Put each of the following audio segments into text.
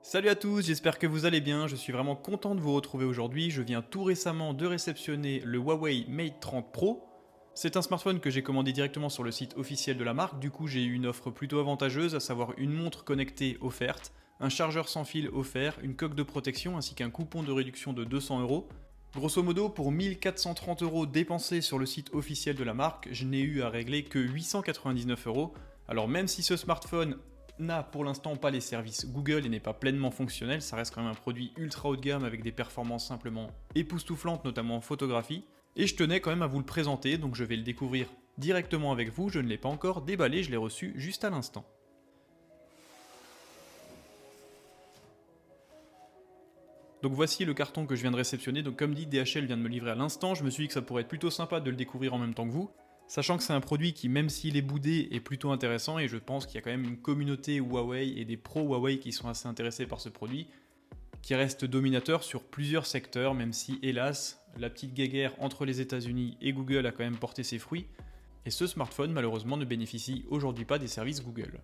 Salut à tous, j'espère que vous allez bien, je suis vraiment content de vous retrouver aujourd'hui. Je viens tout récemment de réceptionner le Huawei Mate 30 Pro. C'est un smartphone que j'ai commandé directement sur le site officiel de la marque, du coup j'ai eu une offre plutôt avantageuse, à savoir une montre connectée offerte, un chargeur sans fil offert, une coque de protection ainsi qu'un coupon de réduction de 200 €. Grosso modo, pour 1430 € dépensés sur le site officiel de la marque, je n'ai eu à régler que 899 €. Alors même si ce smartphone n'a pour l'instant pas les services Google et n'est pas pleinement fonctionnel, ça reste quand même un produit ultra haut de gamme avec des performances simplement époustouflantes, notamment en photographie. Et je tenais quand même à vous le présenter, donc je vais le découvrir directement avec vous, je ne l'ai pas encore déballé, je l'ai reçu juste à l'instant. Donc voici le carton que je viens de réceptionner, donc comme dit, DHL vient de me livrer à l'instant, je me suis dit que ça pourrait être plutôt sympa de le découvrir en même temps que vous, sachant que c'est un produit qui, même s'il est boudé, est plutôt intéressant, et je pense qu'il y a quand même une communauté Huawei et des pros Huawei qui sont assez intéressés par ce produit, qui reste dominateur sur plusieurs secteurs, même si, hélas, la petite guéguerre entre les États-Unis et Google a quand même porté ses fruits, et ce smartphone, malheureusement, ne bénéficie aujourd'hui pas des services Google.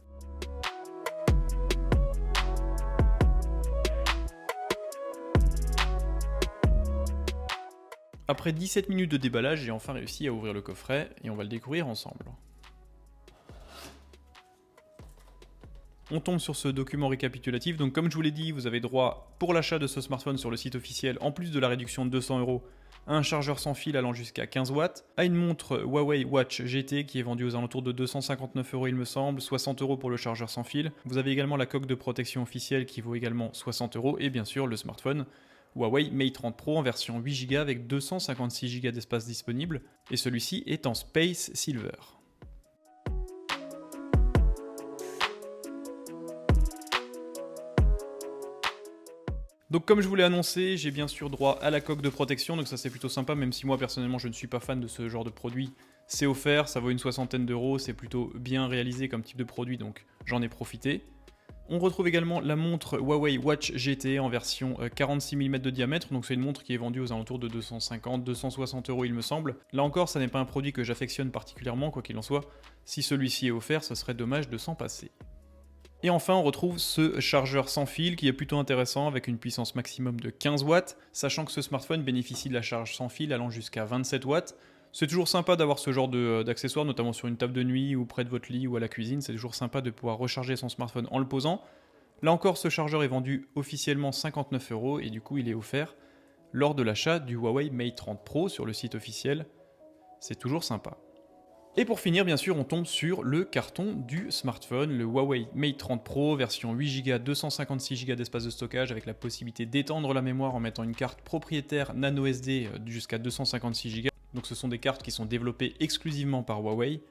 Après 17 minutes de déballage, j'ai enfin réussi à ouvrir le coffret et on va le découvrir ensemble. On tombe sur ce document récapitulatif, donc comme je vous l'ai dit, vous avez droit pour l'achat de ce smartphone sur le site officiel, en plus de la réduction de 200 €, à un chargeur sans fil allant jusqu'à 15 watts, à une montre Huawei Watch GT qui est vendue aux alentours de 259 € il me semble, 60 € pour le chargeur sans fil. Vous avez également la coque de protection officielle qui vaut également 60 € et bien sûr le smartphone Huawei Mate 30 Pro en version 8 Go avec 256 Go d'espace disponible, et celui-ci est en Space Silver. Donc comme je vous l'ai annoncé, j'ai bien sûr droit à la coque de protection, donc ça c'est plutôt sympa, même si moi personnellement je ne suis pas fan de ce genre de produit. C'est offert, ça vaut une soixantaine d'euros, c'est plutôt bien réalisé comme type de produit, donc j'en ai profité. On retrouve également la montre Huawei Watch GT en version 46 mm de diamètre, donc c'est une montre qui est vendue aux alentours de 250-260 € il me semble. Là encore, ça n'est pas un produit que j'affectionne particulièrement, quoi qu'il en soit. Si celui-ci est offert, ce serait dommage de s'en passer. Et enfin, on retrouve ce chargeur sans fil qui est plutôt intéressant avec une puissance maximum de 15 watts, sachant que ce smartphone bénéficie de la charge sans fil allant jusqu'à 27 watts. C'est toujours sympa d'avoir ce genre d'accessoires, notamment sur une table de nuit ou près de votre lit ou à la cuisine. C'est toujours sympa de pouvoir recharger son smartphone en le posant. Là encore, ce chargeur est vendu officiellement 59 € et du coup, il est offert lors de l'achat du Huawei Mate 30 Pro sur le site officiel. C'est toujours sympa. Et pour finir, bien sûr, on tombe sur le carton du smartphone, le Huawei Mate 30 Pro, version 8 Go, 256 Go d'espace de stockage avec la possibilité d'étendre la mémoire en mettant une carte propriétaire nano SD jusqu'à 256 Go. Donc ce sont des cartes qui sont développées exclusivement par Huawei,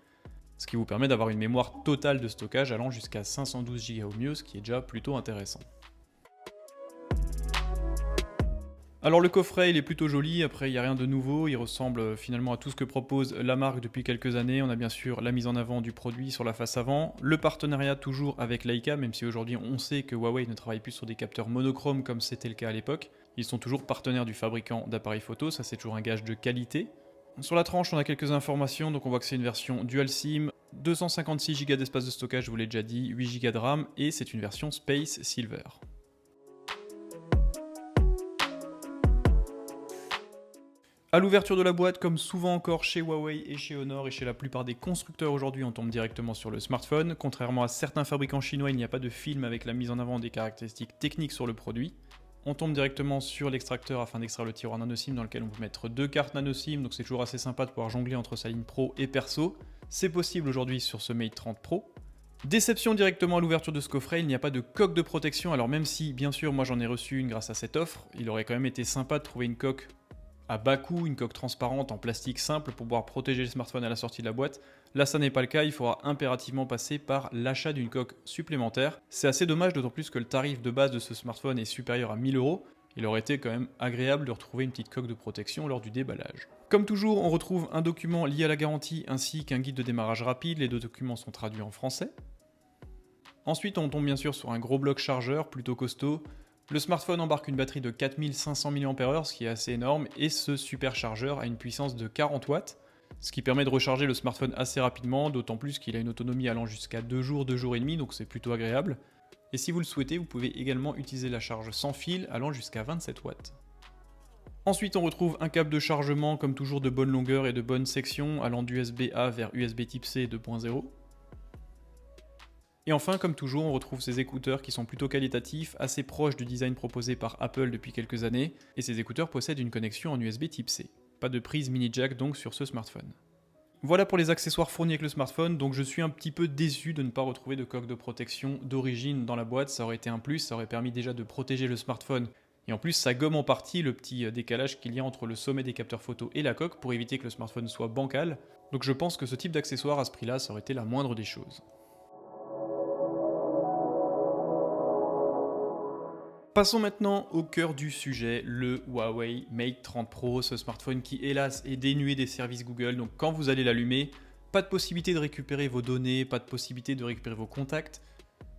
ce qui vous permet d'avoir une mémoire totale de stockage allant jusqu'à 512 Go au mieux, ce qui est déjà plutôt intéressant. Alors le coffret il est plutôt joli, après il n'y a rien de nouveau, il ressemble finalement à tout ce que propose la marque depuis quelques années. On a bien sûr la mise en avant du produit sur la face avant, le partenariat toujours avec Leica, même si aujourd'hui on sait que Huawei ne travaille plus sur des capteurs monochromes comme c'était le cas à l'époque. Ils sont toujours partenaires du fabricant d'appareils photo, ça c'est toujours un gage de qualité. Sur la tranche on a quelques informations, donc on voit que c'est une version dual SIM, 256 Go d'espace de stockage, je vous l'ai déjà dit, 8 Go de RAM et c'est une version Space Silver. À l'ouverture de la boîte, comme souvent encore chez Huawei et chez Honor et chez la plupart des constructeurs aujourd'hui, on tombe directement sur le smartphone. Contrairement à certains fabricants chinois, il n'y a pas de film avec la mise en avant des caractéristiques techniques sur le produit. On tombe directement sur l'extracteur afin d'extraire le tiroir nano SIM dans lequel on peut mettre deux cartes nano SIM, donc c'est toujours assez sympa de pouvoir jongler entre sa ligne pro et perso. C'est possible aujourd'hui sur ce Mate 30 Pro. Déception directement à l'ouverture de ce coffret, il n'y a pas de coque de protection, alors même si bien sûr moi j'en ai reçu une grâce à cette offre, il aurait quand même été sympa de trouver une coque à bas coût, une coque transparente en plastique simple pour pouvoir protéger le smartphone à la sortie de la boîte. Là ça n'est pas le cas, il faudra impérativement passer par l'achat d'une coque supplémentaire. C'est assez dommage, d'autant plus que le tarif de base de ce smartphone est supérieur à 1000 €. Il aurait été quand même agréable de retrouver une petite coque de protection lors du déballage. Comme toujours, on retrouve un document lié à la garantie ainsi qu'un guide de démarrage rapide, les deux documents sont traduits en français. Ensuite on tombe bien sûr sur un gros bloc chargeur plutôt costaud. Le smartphone embarque une batterie de 4500 mAh, ce qui est assez énorme, et ce superchargeur a une puissance de 40 watts, ce qui permet de recharger le smartphone assez rapidement, d'autant plus qu'il a une autonomie allant jusqu'à 2 jours et demi, donc c'est plutôt agréable. Et si vous le souhaitez, vous pouvez également utiliser la charge sans fil allant jusqu'à 27 watts. Ensuite, on retrouve un câble de chargement comme toujours de bonne longueur et de bonne section allant d'USB-A vers USB Type C 2.0. Et enfin, comme toujours, on retrouve ces écouteurs qui sont plutôt qualitatifs, assez proches du design proposé par Apple depuis quelques années, et ces écouteurs possèdent une connexion en USB Type C. Pas de prise mini jack donc sur ce smartphone. Voilà pour les accessoires fournis avec le smartphone, donc je suis un petit peu déçu de ne pas retrouver de coque de protection d'origine dans la boîte, ça aurait été un plus, ça aurait permis déjà de protéger le smartphone, et en plus ça gomme en partie le petit décalage qu'il y a entre le sommet des capteurs photo et la coque pour éviter que le smartphone soit bancal, donc je pense que ce type d'accessoire à ce prix-là, ça aurait été la moindre des choses. Passons maintenant au cœur du sujet, le Huawei Mate 30 Pro, ce smartphone qui hélas est dénué des services Google, donc quand vous allez l'allumer, pas de possibilité de récupérer vos données, pas de possibilité de récupérer vos contacts.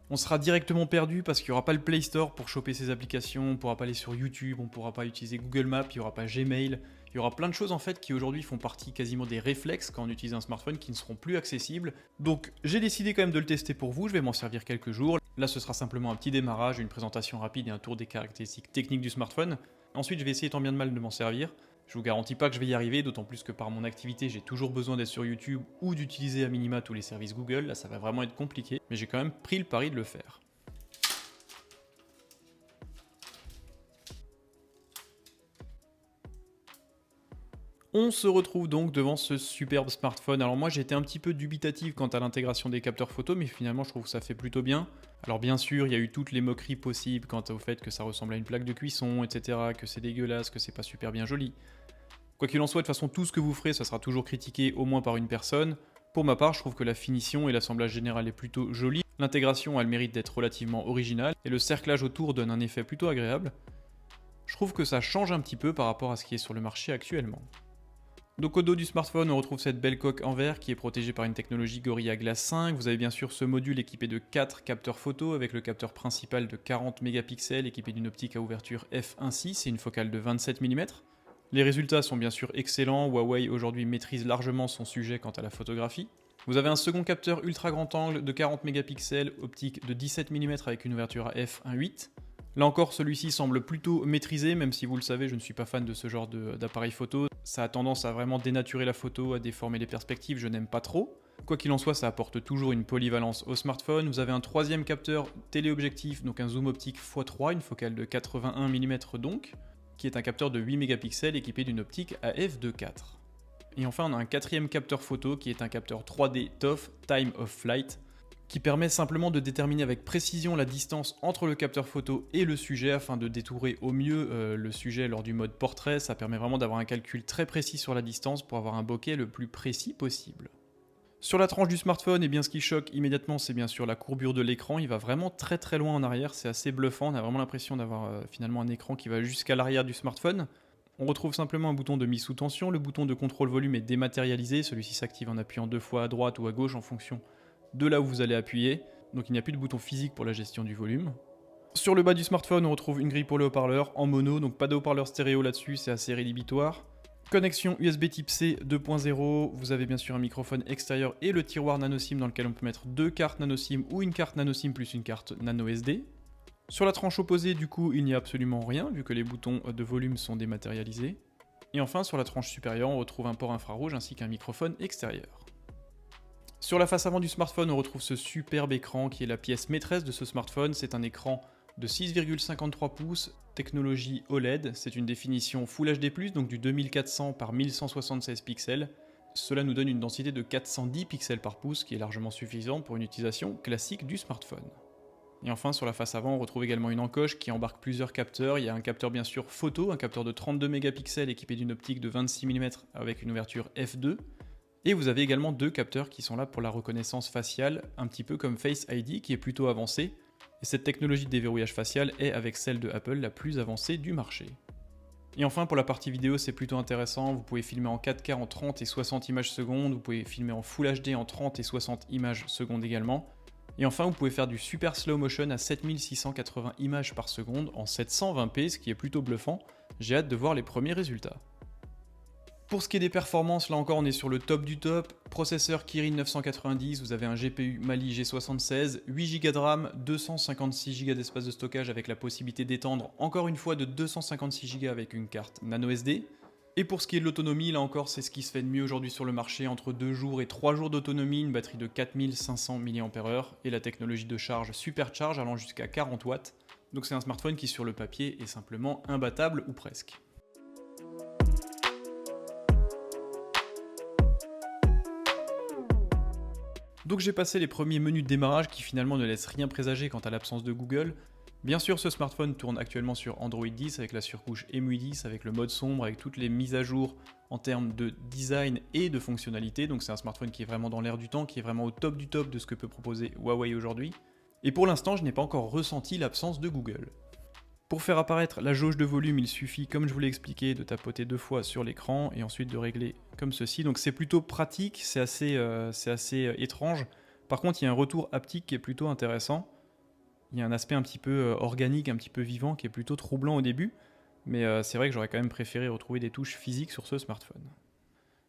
On sera directement perdu parce qu'il n'y aura pas le Play Store pour choper ces applications, on ne pourra pas aller sur YouTube, on ne pourra pas utiliser Google Maps, il n'y aura pas Gmail, il y aura plein de choses en fait qui aujourd'hui font partie quasiment des réflexes quand on utilise un smartphone qui ne seront plus accessibles. Donc j'ai décidé quand même de le tester pour vous, je vais m'en servir quelques jours. Là ce sera simplement un petit démarrage, une présentation rapide et un tour des caractéristiques techniques du smartphone. Ensuite je vais essayer tant bien de mal de m'en servir. Je vous garantis pas que je vais y arriver, d'autant plus que par mon activité j'ai toujours besoin d'être sur YouTube ou d'utiliser à minima tous les services Google, là ça va vraiment être compliqué, mais j'ai quand même pris le pari de le faire. On se retrouve donc devant ce superbe smartphone. Alors moi j'étais un petit peu dubitatif quant à l'intégration des capteurs photo, mais finalement je trouve que ça fait plutôt bien. Alors bien sûr, il y a eu toutes les moqueries possibles quant au fait que ça ressemble à une plaque de cuisson, etc., que c'est dégueulasse, que c'est pas super bien joli. Quoi qu'il en soit, de toute façon, tout ce que vous ferez, ça sera toujours critiqué au moins par une personne. Pour ma part, je trouve que la finition et l'assemblage général est plutôt joli. L'intégration a le mérite d'être relativement originale, et le cerclage autour donne un effet plutôt agréable. Je trouve que ça change un petit peu par rapport à ce qui est sur le marché actuellement. Donc au dos du smartphone, on retrouve cette belle coque en verre qui est protégée par une technologie Gorilla Glass 5. Vous avez bien sûr ce module équipé de 4 capteurs photo avec le capteur principal de 40 mégapixels équipé d'une optique à ouverture f1.6 et une focale de 27 mm. Les résultats sont bien sûr excellents, Huawei aujourd'hui maîtrise largement son sujet quant à la photographie. Vous avez un second capteur ultra grand angle de 40 mégapixels, optique de 17 mm avec une ouverture à f1.8. Là encore, celui-ci semble plutôt maîtrisé, même si vous le savez, je ne suis pas fan de ce genre d'appareil photo. Ça a tendance à vraiment dénaturer la photo, à déformer les perspectives, je n'aime pas trop. Quoi qu'il en soit, ça apporte toujours une polyvalence au smartphone. Vous avez un troisième capteur téléobjectif, donc un zoom optique x3, une focale de 81 mm donc, qui est un capteur de 8 mégapixels équipé d'une optique à f2.4. Et enfin, on a un quatrième capteur photo qui est un capteur 3D TOF, Time of Flight, qui permet simplement de déterminer avec précision la distance entre le capteur photo et le sujet afin de détourer au mieux le sujet lors du mode portrait. Ça permet vraiment d'avoir un calcul très précis sur la distance pour avoir un bokeh le plus précis possible. Sur la tranche du smartphone, eh bien, ce qui choque immédiatement, c'est bien sûr la courbure de l'écran. Il va vraiment très très loin en arrière, c'est assez bluffant. On a vraiment l'impression d'avoir finalement un écran qui va jusqu'à l'arrière du smartphone. On retrouve simplement un bouton de mise sous tension. Le bouton de contrôle volume est dématérialisé. Celui-ci s'active en appuyant 2 fois à droite ou à gauche en fonction de là où vous allez appuyer, donc il n'y a plus de bouton physique pour la gestion du volume. Sur le bas du smartphone, on retrouve une grille pour le haut-parleur en mono, donc pas de haut-parleur stéréo là-dessus, c'est assez rédhibitoire. Connexion USB Type C 2.0, vous avez bien sûr un microphone extérieur et le tiroir nano SIM dans lequel on peut mettre 2 cartes nano SIM ou une carte nano SIM plus une carte nano SD. Sur la tranche opposée, du coup, il n'y a absolument rien, vu que les boutons de volume sont dématérialisés. Et enfin, sur la tranche supérieure, on retrouve un port infrarouge ainsi qu'un microphone extérieur. Sur la face avant du smartphone, on retrouve ce superbe écran qui est la pièce maîtresse de ce smartphone. C'est un écran de 6,53 pouces, technologie OLED. C'est une définition Full HD+, donc du 2400 par 1176 pixels. Cela nous donne une densité de 410 pixels par pouce, qui est largement suffisante pour une utilisation classique du smartphone. Et enfin, sur la face avant, on retrouve également une encoche qui embarque plusieurs capteurs. Il y a un capteur bien sûr photo, un capteur de 32 mégapixels équipé d'une optique de 26 mm avec une ouverture f2. Et vous avez également 2 capteurs qui sont là pour la reconnaissance faciale, un petit peu comme Face ID qui est plutôt avancée. Et cette technologie de déverrouillage facial est, avec celle de Apple, la plus avancée du marché. Et enfin, pour la partie vidéo, c'est plutôt intéressant. Vous pouvez filmer en 4K en 30 et 60 images secondes. Vous pouvez filmer en Full HD en 30 et 60 images secondes également. Et enfin, vous pouvez faire du super slow motion à 7680 images par seconde en 720p, ce qui est plutôt bluffant. J'ai hâte de voir les premiers résultats. Pour ce qui est des performances, là encore on est sur le top du top. Processeur Kirin 990, vous avez un GPU Mali G76, 8 Go de RAM, 256 Go d'espace de stockage avec la possibilité d'étendre encore une fois de 256 Go avec une carte nano SD. Et pour ce qui est de l'autonomie, là encore c'est ce qui se fait de mieux aujourd'hui sur le marché, entre 2 jours et 3 jours d'autonomie, une batterie de 4500 mAh et la technologie de charge Supercharge allant jusqu'à 40 watts. Donc c'est un smartphone qui sur le papier est simplement imbattable ou presque. Donc j'ai passé les premiers menus de démarrage qui finalement ne laissent rien présager quant à l'absence de Google. Bien sûr, ce smartphone tourne actuellement sur Android 10 avec la surcouche EMUI 10, avec le mode sombre, avec toutes les mises à jour en termes de design et de fonctionnalité. Donc c'est un smartphone qui est vraiment dans l'air du temps, qui est vraiment au top du top de ce que peut proposer Huawei aujourd'hui. Et pour l'instant, je n'ai pas encore ressenti l'absence de Google. Pour faire apparaître la jauge de volume, il suffit, comme je vous l'ai expliqué, de tapoter 2 fois sur l'écran et ensuite de régler comme ceci. Donc c'est plutôt pratique, c'est assez étrange. Par contre, il y a un retour haptique qui est plutôt intéressant. Il y a un aspect un petit peu organique, un petit peu vivant, qui est plutôt troublant au début. Mais c'est vrai que j'aurais quand même préféré retrouver des touches physiques sur ce smartphone.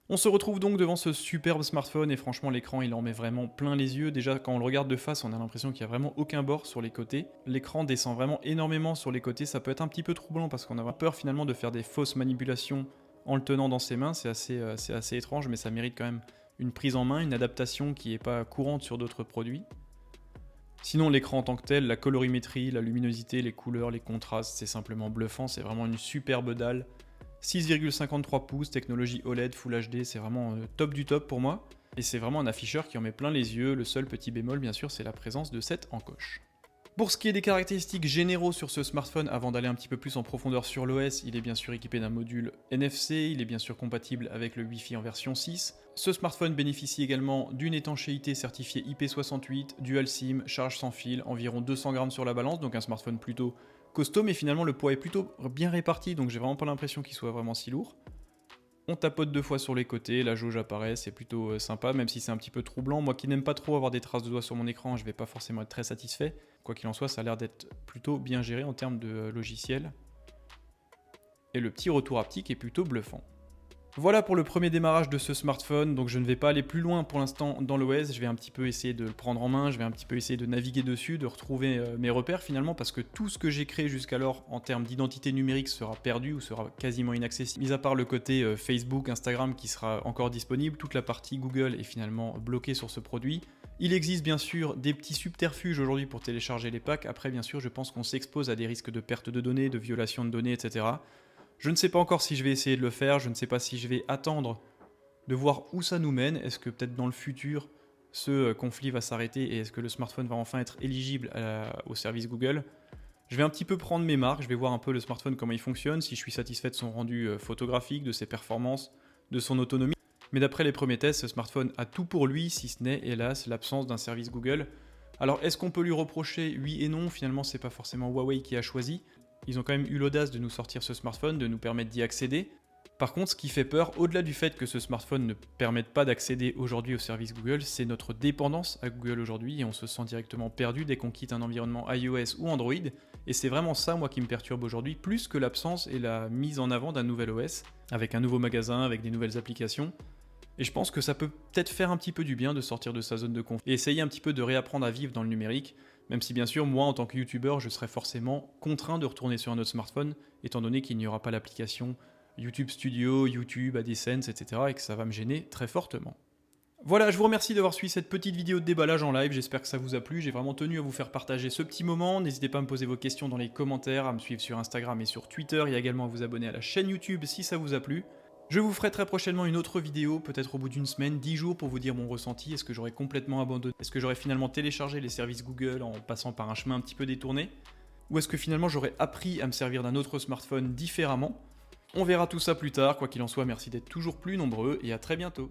On se retrouve donc devant ce superbe smartphone et franchement l'écran il en met vraiment plein les yeux. Déjà quand on le regarde de face on a l'impression qu'il n'y a vraiment aucun bord sur les côtés. L'écran descend vraiment énormément sur les côtés, ça peut être un petit peu troublant parce qu'on a peur finalement de faire des fausses manipulations en le tenant dans ses mains. C'est assez étrange mais ça mérite quand même une prise en main, une adaptation qui n'est pas courante sur d'autres produits. Sinon l'écran en tant que tel, la colorimétrie, la luminosité, les couleurs, les contrastes, c'est simplement bluffant, c'est vraiment une superbe dalle. 6,53 pouces, technologie OLED, Full HD, c'est vraiment top du top pour moi. Et c'est vraiment un afficheur qui en met plein les yeux, le seul petit bémol bien sûr c'est la présence de cette encoche. Pour ce qui est des caractéristiques généraux sur ce smartphone, avant d'aller un petit peu plus en profondeur sur l'OS, il est bien sûr équipé d'un module NFC, il est bien sûr compatible avec le Wi-Fi en version 6. Ce smartphone bénéficie également d'une étanchéité certifiée IP68, Dual SIM, charge sans fil, environ 200 grammes sur la balance, donc un smartphone plutôt costaud, mais finalement le poids est plutôt bien réparti, donc j'ai vraiment pas l'impression qu'il soit vraiment si lourd. On tapote 2 fois sur les côtés, la jauge apparaît, c'est plutôt sympa, même si c'est un petit peu troublant. Moi qui n'aime pas trop avoir des traces de doigts sur mon écran, je vais pas forcément être très satisfait. Quoi qu'il en soit, ça a l'air d'être plutôt bien géré en termes de logiciel. Et le petit retour haptique est plutôt bluffant. Voilà pour le premier démarrage de ce smartphone, donc je ne vais pas aller plus loin pour l'instant dans l'OS, je vais un petit peu essayer de le prendre en main, je vais un petit peu essayer de naviguer dessus, de retrouver mes repères finalement, parce que tout ce que j'ai créé jusqu'alors en termes d'identité numérique sera perdu ou sera quasiment inaccessible, mis à part le côté Facebook, Instagram qui sera encore disponible, toute la partie Google est finalement bloquée sur ce produit. Il existe bien sûr des petits subterfuges aujourd'hui pour télécharger les packs, après bien sûr je pense qu'on s'expose à des risques de perte de données, de violation de données, etc. Je ne sais pas encore si je vais essayer de le faire, je ne sais pas si je vais attendre de voir où ça nous mène. Est-ce que peut-être dans le futur, ce conflit va s'arrêter et est-ce que le smartphone va enfin être éligible au service Google? Je vais un petit peu prendre mes marques, je vais voir un peu le smartphone, comment il fonctionne, si je suis satisfait de son rendu photographique, de ses performances, de son autonomie. Mais d'après les premiers tests, ce smartphone a tout pour lui, si ce n'est, hélas, l'absence d'un service Google. Alors est-ce qu'on peut lui reprocher? Oui et non, finalement c'est pas forcément Huawei qui a choisi. Ils ont quand même eu l'audace de nous sortir ce smartphone, de nous permettre d'y accéder. Par contre, ce qui fait peur, au-delà du fait que ce smartphone ne permette pas d'accéder aujourd'hui au service Google, c'est notre dépendance à Google aujourd'hui et on se sent directement perdu dès qu'on quitte un environnement iOS ou Android. Et c'est vraiment ça, moi, qui me perturbe aujourd'hui, plus que l'absence et la mise en avant d'un nouvel OS, avec un nouveau magasin, avec des nouvelles applications. Et je pense que ça peut peut-être faire un petit peu du bien de sortir de sa zone de confort et essayer un petit peu de réapprendre à vivre dans le numérique. Même si bien sûr, moi en tant que youtubeur, je serai forcément contraint de retourner sur un autre smartphone, étant donné qu'il n'y aura pas l'application YouTube Studio, YouTube, AdSense, etc. et que ça va me gêner très fortement. Voilà, je vous remercie d'avoir suivi cette petite vidéo de déballage en live, j'espère que ça vous a plu, j'ai vraiment tenu à vous faire partager ce petit moment, n'hésitez pas à me poser vos questions dans les commentaires, à me suivre sur Instagram et sur Twitter, et également à vous abonner à la chaîne YouTube si ça vous a plu. Je vous ferai très prochainement une autre vidéo, peut-être au bout d'une semaine, 10 jours pour vous dire mon ressenti. Est-ce que j'aurais complètement abandonné? Est-ce que j'aurais finalement téléchargé les services Google en passant par un chemin un petit peu détourné? Ou est-ce que finalement j'aurais appris à me servir d'un autre smartphone différemment? On verra tout ça plus tard, quoi qu'il en soit, merci d'être toujours plus nombreux et à très bientôt.